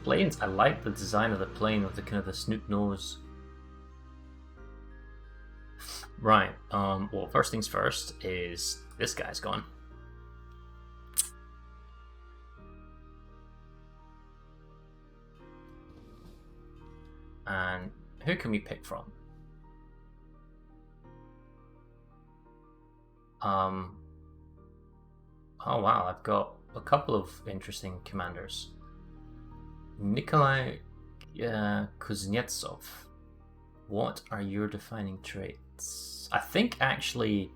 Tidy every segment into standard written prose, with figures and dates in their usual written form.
Planes, I like the design of the plane with the kind of the snoot nose. Right, well, first things first is this guy's gone. And who can we pick from? Oh wow, I've got a couple of interesting commanders. Nikolai Kuznetsov. What are your defining traits? I think actually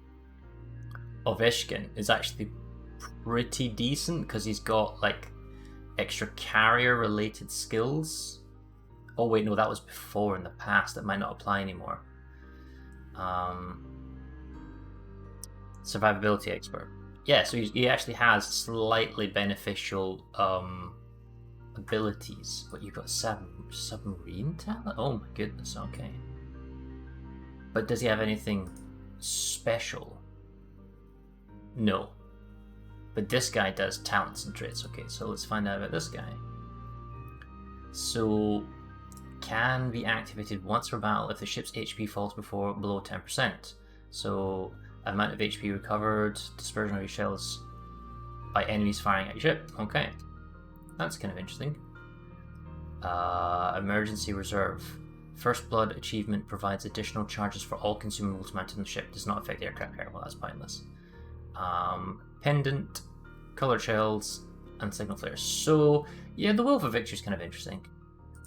Ovechkin is actually pretty decent because he's got like extra carrier related skills. Oh wait, no, that was before in the past. That might not apply anymore. Survivability expert. Yeah, so he actually has slightly beneficial abilities. But you've got submarine talent? Oh my goodness, okay. But does he have anything special? No. But this guy does talents and traits. Okay, so let's find out about this guy. So, can be activated once per battle if the ship's HP falls below 10%. So, amount of HP recovered, dispersion of your shells by enemies firing at your ship. Okay, that's kind of interesting. Emergency reserve. First blood achievement provides additional charges for all consumables mounted on the ship. Does not affect aircraft carrier. Well, that's pointless. Pendant, colored shells, and signal flares. So yeah, the Wolf of Victory is kind of interesting.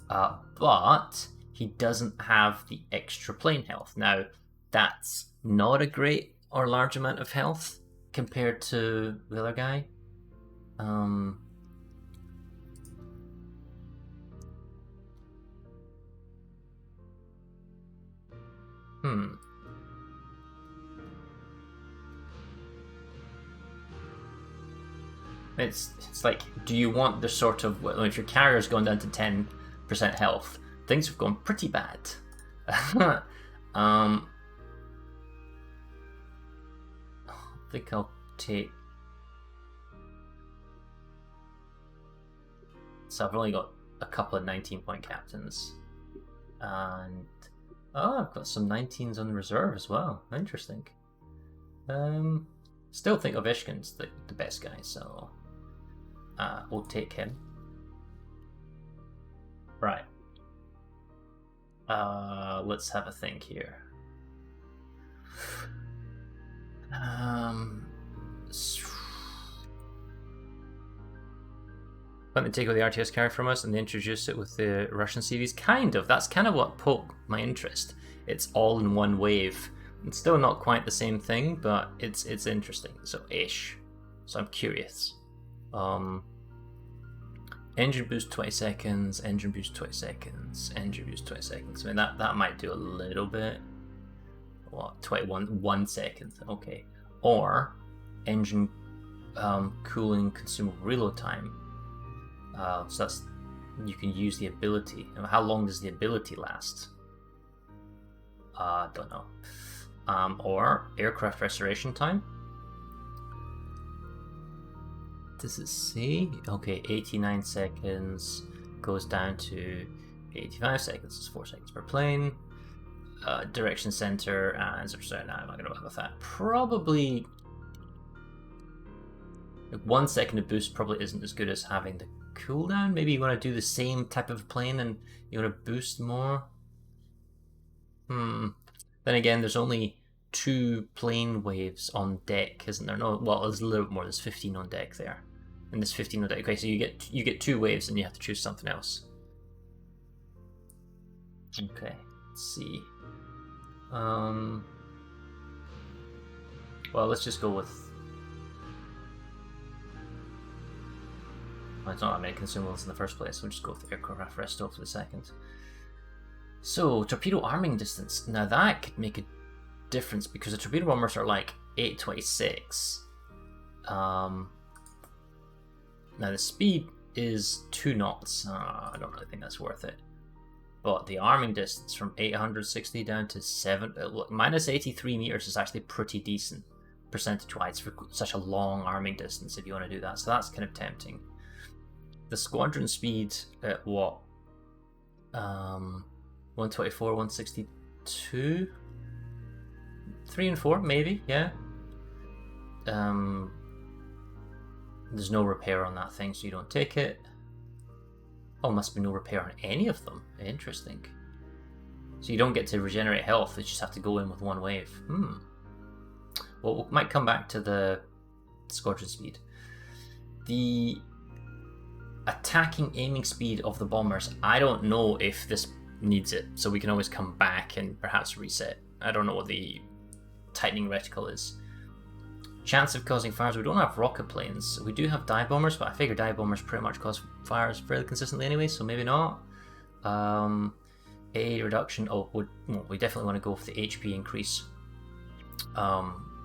But he doesn't have the extra plane health. Now, that's not a great or large amount of health compared to the other guy. It's like, do you want the sort of, well, if your carrier's gone down to 10% health, things have gone pretty bad. I think I'll take. So I've only got a couple of 19-point captains, and I've got some 19s on reserve as well. Interesting. Still think Ovechkin's the best guy, so we'll take him. Right. Let's have a think here. Let me take away the RTS carry from us and introduce it with the Russian series. Kind of. That's kind of what poked my interest. It's all in one wave. It's still not quite the same thing, but it's interesting. So ish. So I'm curious. Engine boost 20 seconds. Engine boost 20 seconds. Engine boost 20 seconds. I mean that might do a little bit. What? 1 second. Okay. Or engine cooling consumable reload time. So that's, you can use the ability. How long does the ability last? Don't know. Or aircraft restoration time. Does it say? Okay, 89 seconds goes down to 85 seconds. It's 4 seconds per plane. Direction center and sorry, no, I'm not gonna bother with that. Probably 1 second of boost probably isn't as good as having the cooldown. Maybe you want to do the same type of plane and you want to boost more. Then again, there's only 2 plane waves on deck, isn't there? No, well, there's a little bit more. There's 15 on deck there, and there's 15 on deck. Okay, so you get 2 waves, and you have to choose something else. Okay, let's see. Well, let's just go with. Well, it's not that many consumables in the first place. We'll just go with aircraft resto for the second. So, torpedo arming distance. Now that could make a difference because the torpedo bombers are like 826. Now the speed is 2 knots. I don't really think that's worth it. But the arming distance from 860 down to minus 83 meters is actually pretty decent percentage-wise for such a long arming distance if you want to do that. So that's kind of tempting. the squadron speed at what? 124, 162? 3 and 4, maybe, yeah. There's no repair on that thing, so you don't take it. Oh, must be no repair on any of them. Interesting. So you don't get to regenerate health, you just have to go in with one wave. Well, we might come back to the squadron speed. The attacking aiming speed of the bombers, I don't know if this needs it, so we can always come back and perhaps reset. I don't know what the tightening reticle is. Chance of causing fires, we don't have rocket planes. We do have dive bombers, but I figure dive bombers pretty much cause fires fairly consistently anyway, so maybe not. A reduction, we definitely want to go for the HP increase.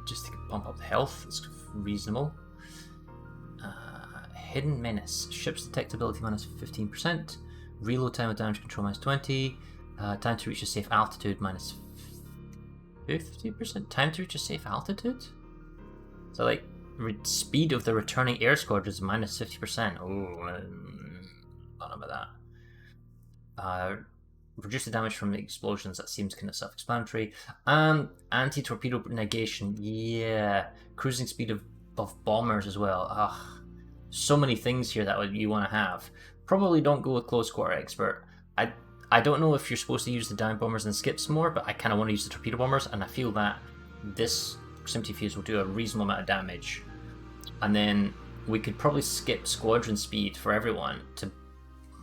Just to pump up the health, it's reasonable. Hidden Menace, ship's detectability minus 15%, reload time with damage control minus 20, time to reach a safe altitude minus 50%, time to reach a safe altitude? So like, speed of the returning air squadron is minus 50%. Oh, I don't know about that. Reduce the damage from the explosions, that seems kind of self-explanatory. Anti-torpedo negation, yeah. Cruising speed of bombers as well. Ugh. So many things here that you want to have. Probably don't go with close quarter expert. I don't know if you're supposed to use the dive bombers and skips more, but I kind of want to use the torpedo bombers, and I feel that this proximity fuse will do a reasonable amount of damage. And then we could probably skip squadron speed for everyone to...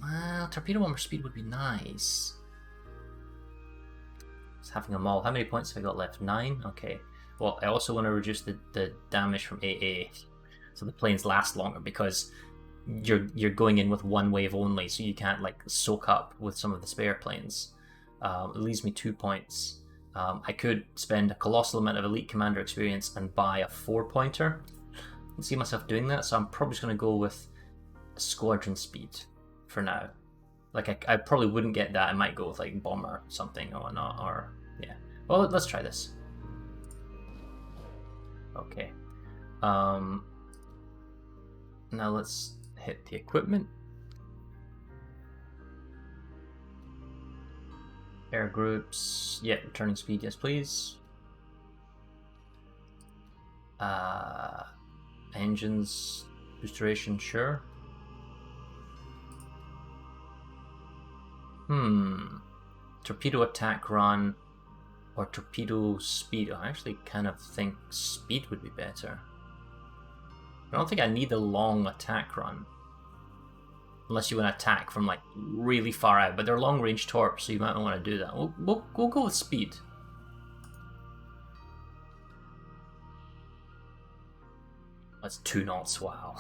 Well, torpedo bomber speed would be nice. Just having them all. How many points have I got left? 9? Okay. Well, I also want to reduce the damage from AA, so the planes last longer, because you're going in with one wave only, so you can't like soak up with some of the spare planes. It leaves me 2 points. I could spend a colossal amount of elite commander experience and buy a 4-pointer. I can see myself doing that, so I'm probably just going to go with squadron speed for now. Like I probably wouldn't get that. I might go with like bomber or something or not, or yeah. Well, let's try this. Okay. Now let's hit the equipment. Air groups, yeah, returning speed, yes please. Engines, boostration, sure. Torpedo attack run or torpedo speed. I actually kind of think speed would be better. I don't think I need a long attack run. Unless you want to attack from like really far out, but they're long range torps, so you might not want to do that. We'll go with speed. That's 2 knots. Wow.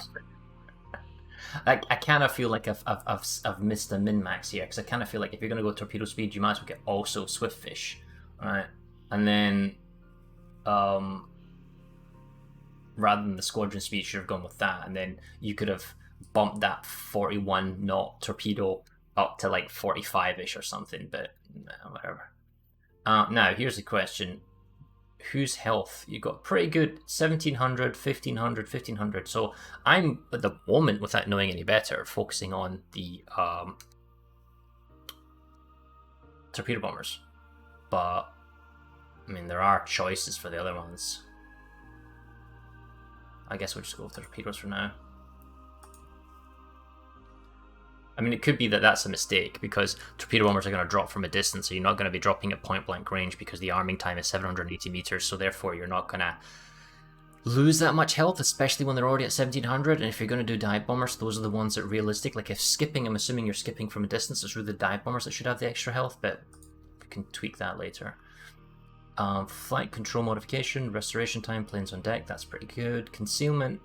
I kind of feel like I've missed a min-max here, because I kind of feel like if you're going to go torpedo speed, you might as well get also Swiftfish, right? And then, rather than the squadron speed, you should have gone with that, and then you could have bumped that 41 knot torpedo up to like 45-ish or something, but whatever. Now, here's the question. Whose health? You got pretty good 1700, 1500, 1500. So I'm, at the moment, without knowing any better, focusing on the torpedo bombers. But, I mean, there are choices for the other ones. I guess we'll just go with the torpedoes for now. I mean, it could be that that's a mistake, because torpedo bombers are going to drop from a distance, so you're not going to be dropping at point-blank range, because the arming time is 780 meters, so therefore you're not going to lose that much health, especially when they're already at 1700, and if you're going to do dive bombers, those are the ones that are realistic. Like, if skipping, I'm assuming you're skipping from a distance, it's really the dive bombers that should have the extra health, but we can tweak that later. Flight control modification, restoration time, planes on deck, that's pretty good. Concealment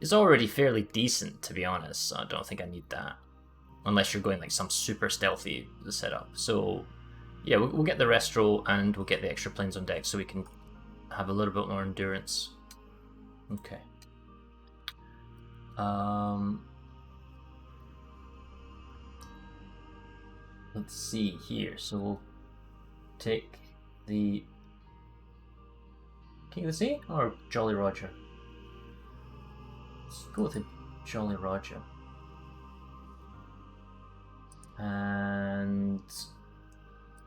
is already fairly decent, to be honest, so I don't think I need that. Unless you're going like some super stealthy setup. So, yeah, we'll get the restro and we'll get the extra planes on deck so we can have a little bit more endurance. Okay. Let's see here. So we'll take the King of the Sea or Jolly Roger? Let's go with the Jolly Roger. And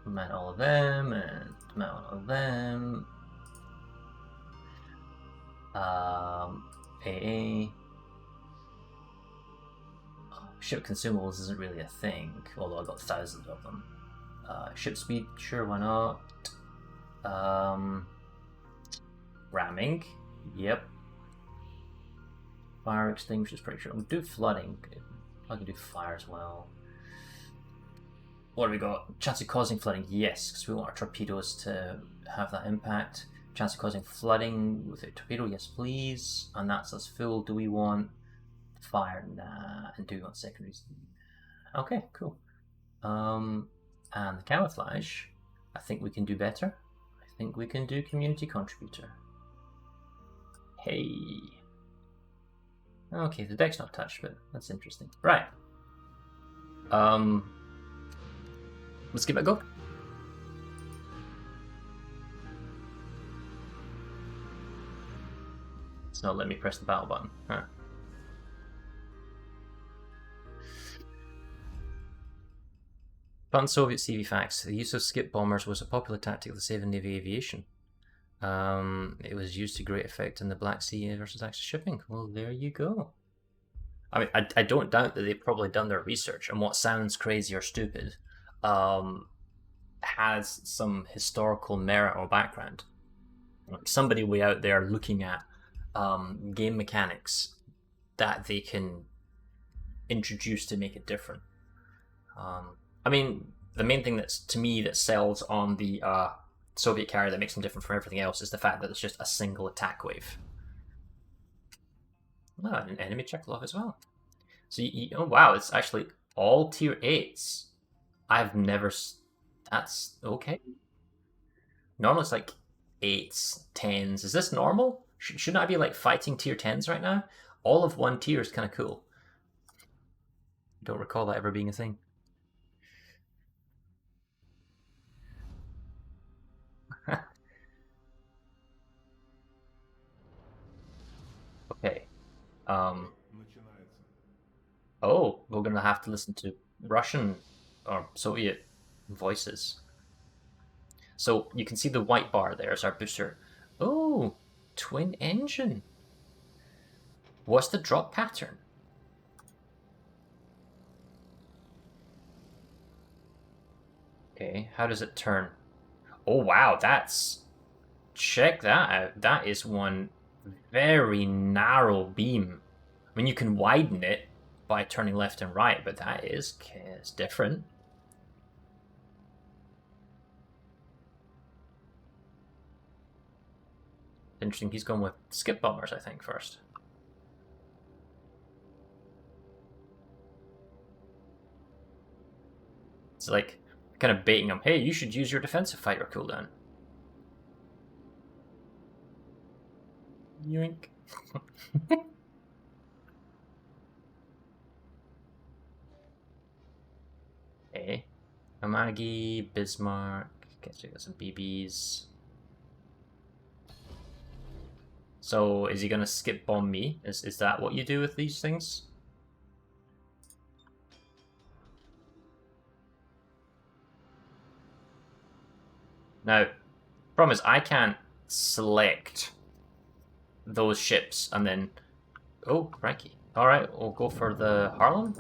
man all of them, and man all of them. AA. Ship consumables isn't really a thing, although I got thousands of them. Ship speed, sure, why not? Ramming, yep. Fire extinguishers, pretty sure. I'll do flooding. I can do fire as well. What have we got? Chance of causing flooding, yes, because we want our torpedoes to have that impact. Chance of causing flooding with a torpedo, yes please. And that's us full. Do we want fire? Nah. And do we want secondaries? Okay, cool. And the camouflage, I think we can do better. I think we can do community contributor. Hey. Okay, the deck's not touched, but that's interesting. Right. Let's give it a go. It's not letting me press the battle button. Huh. Fun Soviet CV facts. The use of skip bombers was a popular tactic of the Seven Navy aviation. It was used to great effect in the Black Sea versus Axis shipping. Well, there you go. I mean, I don't doubt that they've probably done their research, and what sounds crazy or stupid has some historical merit or background. Somebody way out there looking at game mechanics that they can introduce to make it different. I mean, the main thing that's to me that sells on the Soviet carrier that makes them different from everything else is the fact that it's just a single attack wave. Oh, an enemy Chekhov as well. So, oh wow, it's actually all tier 8s. I've never... That's okay. Normally it's like 8s, 10s. Is this normal? Shouldn't I be like fighting tier 10s right now? All of one tier is kind of cool. I don't recall that ever being a thing. Okay. Oh, we're gonna have to listen to Russian or Soviet voices. So you can see the white bar there is our booster. Oh, twin engine. What's the drop pattern? Okay, how does it turn? Oh wow, that's... Check that out. That is one very narrow beam. I mean, you can widen it by turning left and right, but that is it's different. Interesting, he's going with skip bombers, I think, first. It's like kind of baiting him. Hey, you should use your defensive fighter cooldown. Yoink. Okay. Amagi, Bismarck. Okay, so we got some BBs. So is he gonna skip bomb me? Is that what you do with these things? Now, problem is I can't select those ships and then... Oh, cranky. Alright, we'll go for the Harlem.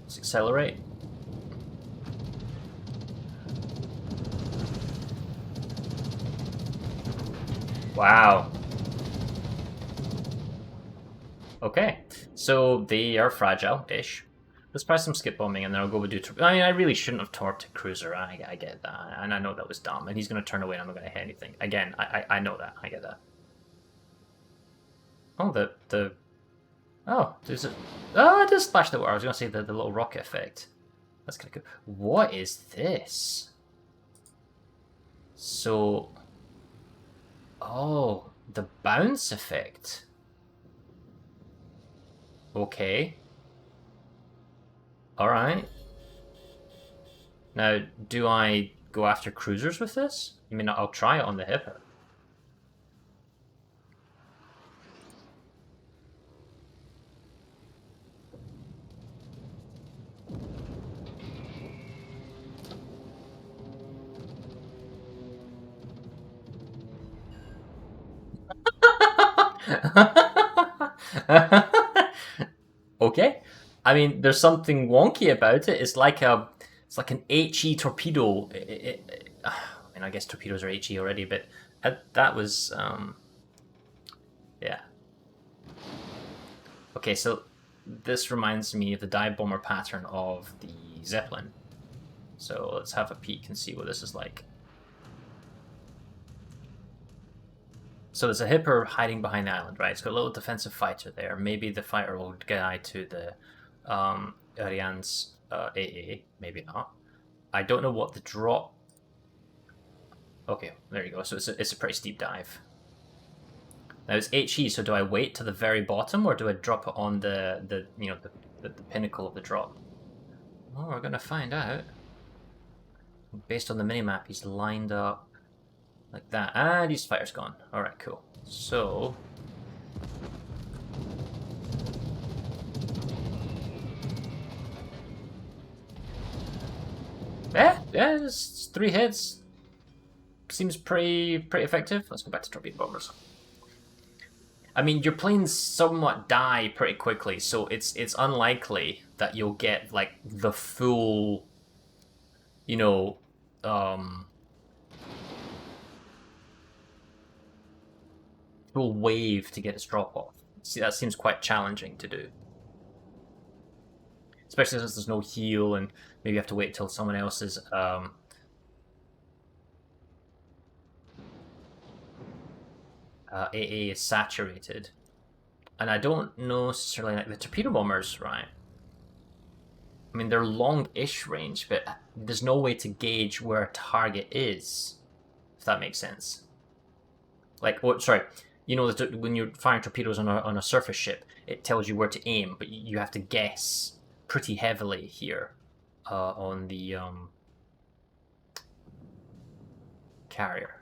Let's accelerate. Wow. Okay, so they are fragile-ish. Let's try some skip bombing, and then I'll go with do... I mean, I really shouldn't have torped a cruiser. I get that, and I know that was dumb. And he's going to turn away, and I'm not going to hit anything. Again, I know that. I get that. Oh, the... Oh, there's a... Oh, it does splash the water. I was going to say the little rocket effect. That's kind of cool. What is this? So... Oh, the bounce effect. Okay. Alright. Now, do I go after cruisers with this? I mean, I'll try it on the Hipper. Okay. I mean, there's something wonky about it. It's like an HE torpedo. I mean, I guess torpedoes are HE already, but that was, yeah. Okay, so this reminds me of the dive bomber pattern of the Zeppelin. So let's have a peek and see what this is like. So there's a Hipper hiding behind the island, right? It's got a little defensive fighter there. Maybe the fighter will guide to the Ariane's AA. Maybe not. I don't know what the drop. Okay, there you go. So it's a pretty steep dive. Now it's HE. So do I wait to the very bottom, or do I drop it on the pinnacle of the drop? Oh, we're gonna find out. Based on the minimap, he's lined up like that. And his fire's gone. Alright, cool. So... yeah, it's 3 hits. Seems pretty effective. Let's go back to torpedo bombers. I mean, your planes somewhat die pretty quickly, so it's unlikely that you'll get, like, the full, full wave to get its drop off. See, that seems quite challenging to do. Especially since there's no heal, and maybe you have to wait till someone else's AA is saturated. And I don't know necessarily like the torpedo bombers, right? I mean, they're long-ish range, but there's no way to gauge where a target is, if that makes sense. Like, oh, sorry, when you're firing torpedoes on a surface ship, it tells you where to aim, but you have to guess pretty heavily here on the carrier.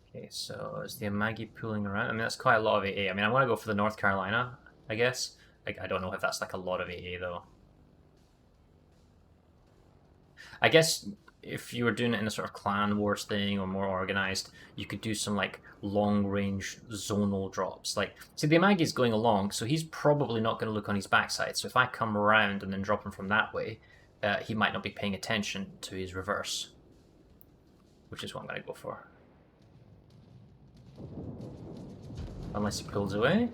Okay, so is the Amagi pooling around? I mean, that's quite a lot of AA. I mean, I want to go for the North Carolina, I guess. Like, I don't know if that's like a lot of AA, though. I guess if you were doing it in a sort of clan wars thing or more organized, you could do some like long-range zonal drops. Like, see, the Amagi's going along, so he's probably not going to look on his backside. So if I come around and then drop him from that way, he might not be paying attention to his reverse, which is what I'm going to go for. Unless he pulls away.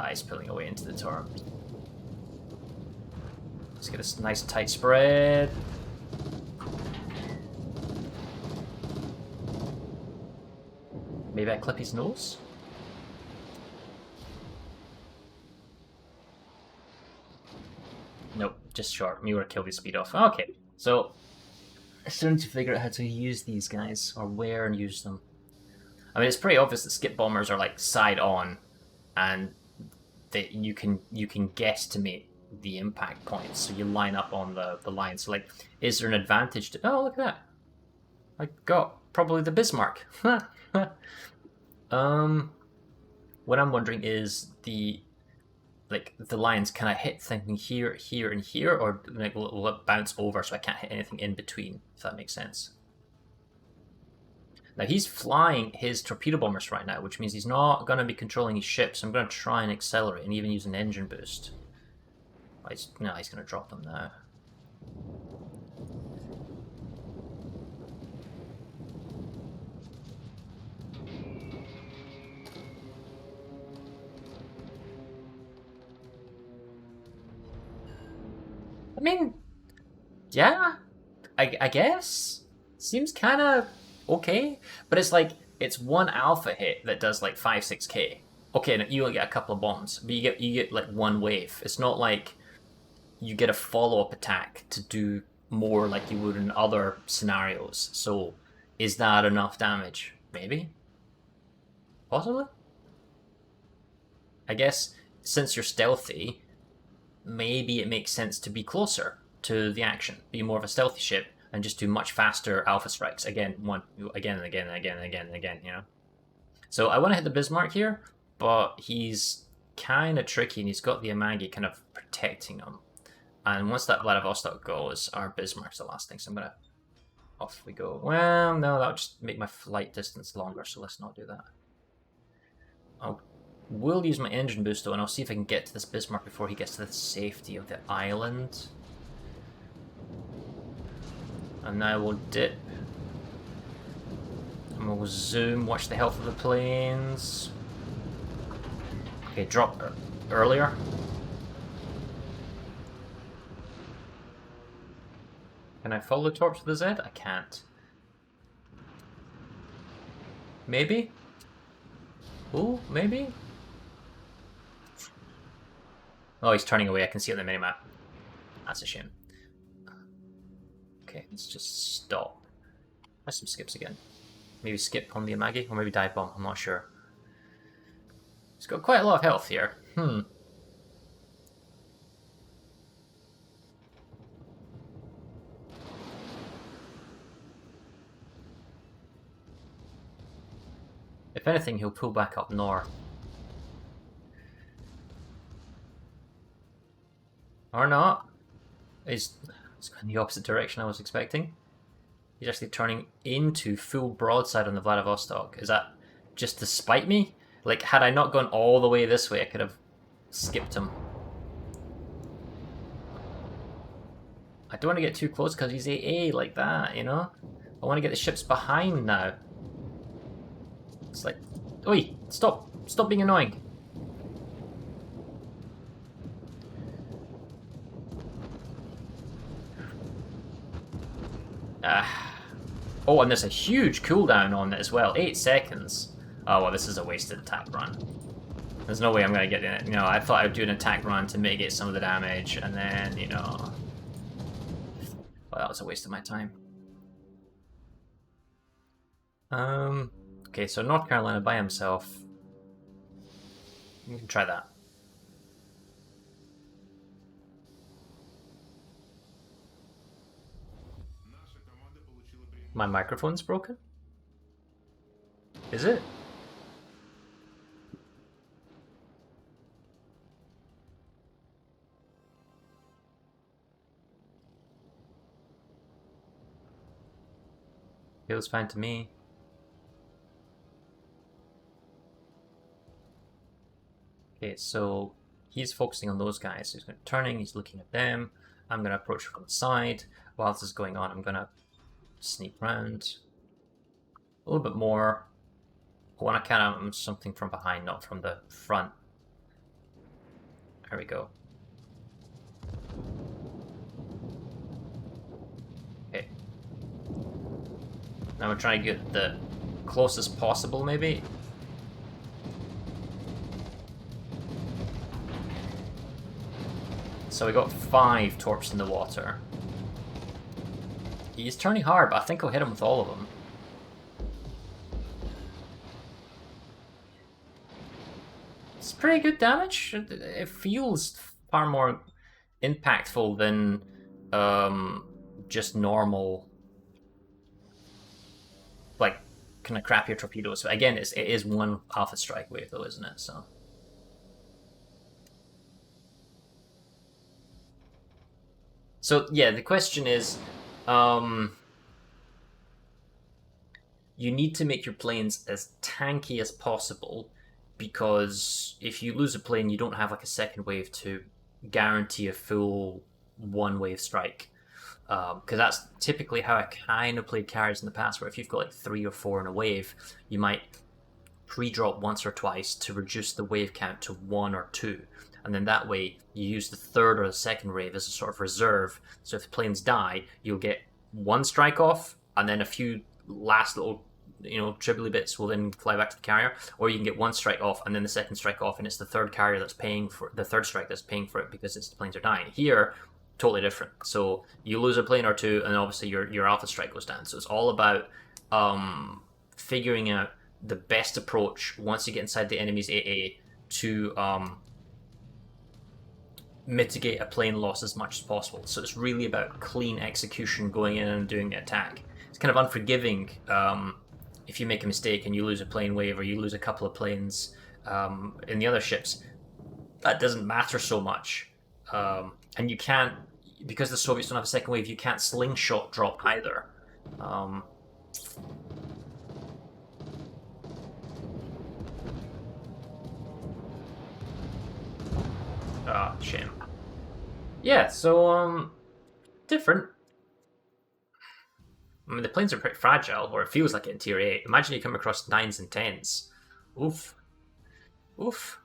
He's pulling away into the turret. Let's get a nice tight spread. Maybe I clip his nose? Nope, just short. Me would have killed his speed off. Okay, so I'm starting to figure out how to use these guys, or where and use them. I mean, it's pretty obvious that skip bombers are like side on, and that you can guesstimate the impact points. So you line up on the line. So like, is there an advantage to? Oh, look at that! I got probably the Bismarck. What I'm wondering is the lines. Can I hit something here, here, and here, or like, will it bounce over so I can't hit anything in between? If that makes sense. Now he's flying his torpedo bombers right now, which means he's not going to be controlling his ships. So I'm going to try and accelerate and even use an engine boost. He's going to drop them now. I mean, yeah, I guess. Seems kind of okay, but it's like, it's one alpha hit that does like 5-6k. Okay, you only get a couple of bombs, but you get like one wave. It's not like you get a follow-up attack to do more like you would in other scenarios. So, is that enough damage? Maybe? Possibly? I guess, since you're stealthy, maybe it makes sense to be closer to the action. Be more of a stealthy ship, and just do much faster alpha strikes. Again and again, you know? So I want to hit the Bismarck here, but he's kind of tricky, and he's got the Amagi kind of protecting him. And once that Vladivostok goes, our Bismarck's the last thing, so I'm going to... Off we go. Well, no, that'll just make my flight distance longer, so let's not do that. I will use my engine boost though, and I'll see if I can get to this Bismarck before he gets to the safety of the island. And now we'll dip. And we'll zoom, watch the health of the planes. Okay, drop earlier. Can I follow the torps with the Z? I can't. Maybe? Ooh, maybe? Oh, he's turning away. I can see it on the minimap. That's a shame. Okay, let's just stop. There's some skips again. Maybe skip on the Amagi, or maybe dive bomb. I'm not sure. He's got quite a lot of health here. If anything, he'll pull back up north. Or not. He's going the opposite direction I was expecting. He's actually turning into full broadside on the Vladivostok. Is that just to spite me? Like, had I not gone all the way this way, I could have skipped him. I don't want to get too close because he's AA like that, you know? I want to get the ships behind now. It's like, oi, stop! Stop being annoying! Oh, and there's a huge cooldown on it as well. 8 seconds. Oh, well, this is a wasted attack run. There's no way I'm going to get in it. You know, I thought I would do an attack run to mitigate some of the damage, and then, you know... Well, that was a waste of my time. Okay, so North Carolina by himself. We can try that. My microphone's broken? Is it? Feels fine to me. Okay, so he's focusing on those guys. He's turning, he's looking at them. I'm going to approach from the side. While this is going on, I'm going to sneak round a little bit more. I want to count out something from behind, not from the front. There we go. Okay. Now we're trying to get the closest possible, maybe. So we got 5 torps in the water. He's turning hard, but I think I'll hit him with all of them. It's pretty good damage. It feels far more impactful than just normal, like, kind of crappier torpedoes. But again, it is one Alpha Strike wave, though, isn't it? So yeah, the question is, you need to make your planes as tanky as possible, because if you lose a plane, you don't have like a second wave to guarantee a full one wave strike. Because that's typically how I kind of played carriers in the past, where if you've got like 3 or 4 in a wave, you might pre-drop once or twice to reduce the wave count to 1 or 2. And then that way, you use the third or the second wave as a sort of reserve. So if the planes die, you'll get 1 strike off, and then a few last little, you know, dribbly bits will then fly back to the carrier. Or you can get 1 strike off, and then the second strike off, and it's the third carrier that's paying for the third strike that's paying for it because the planes are dying. Here, totally different. So you lose a plane or 2, and obviously your alpha strike goes down. So it's all about figuring out the best approach once you get inside the enemy's AA to mitigate a plane loss as much as possible. So it's really about clean execution, going in and doing the attack. It's kind of unforgiving if you make a mistake and you lose a plane wave or you lose a couple of planes in the other ships. That doesn't matter so much. And you can't, because the Soviets don't have a second wave, you can't slingshot drop either. shame. Yeah, so, different. I mean, the planes are pretty fragile, or it feels like it in Tier 8. Imagine you come across 9s and 10s. Oof. Oof.